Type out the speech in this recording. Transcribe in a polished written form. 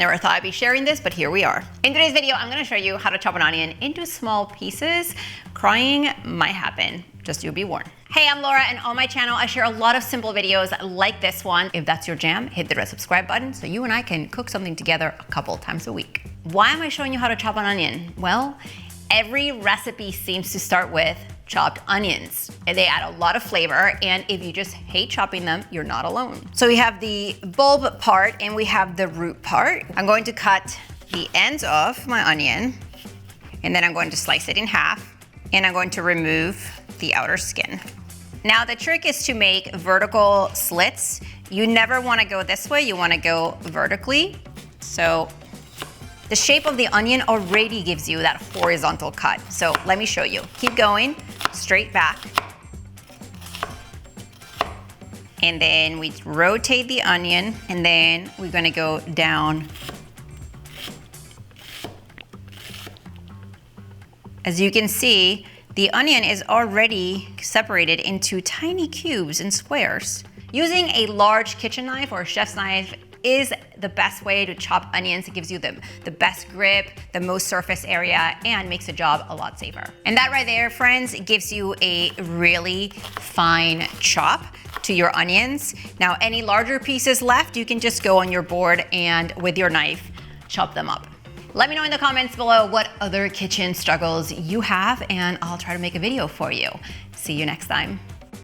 Never thought I'd be sharing this, but here we are. In today's video, I'm gonna show you how to chop an onion into small pieces. Crying might happen, just you be warned. Hey, I'm Laura, and on my channel, I share a lot of simple videos like this one. If that's your jam, hit the red subscribe button so you and I can cook something together a couple times a week. Why am I showing you how to chop an onion? Well, every recipe seems to start with chopped onions. And they add a lot of flavor, and if you just hate chopping them, you're not alone. So we have the bulb part and we have the root part. I'm going to cut the ends off my onion, and then I'm going to slice it in half, and I'm going to remove the outer skin. Now the trick is to make vertical slits. You never wanna go this way, you wanna go vertically. So the shape of the onion already gives you that horizontal cut. So let me show you. Keep going, straight back. And then we rotate the onion, and then we're gonna go down. As you can see, the onion is already separated into tiny cubes and squares. Using a large kitchen knife or a chef's knife is the best way to chop onions. It gives you the best grip, the most surface area, and makes the job a lot safer. And that right there, friends, gives you a really fine chop to your onions. Now, any larger pieces left, you can just go on your board and with your knife, chop them up. Let me know in the comments below what other kitchen struggles you have, and I'll try to make a video for you. See you next time.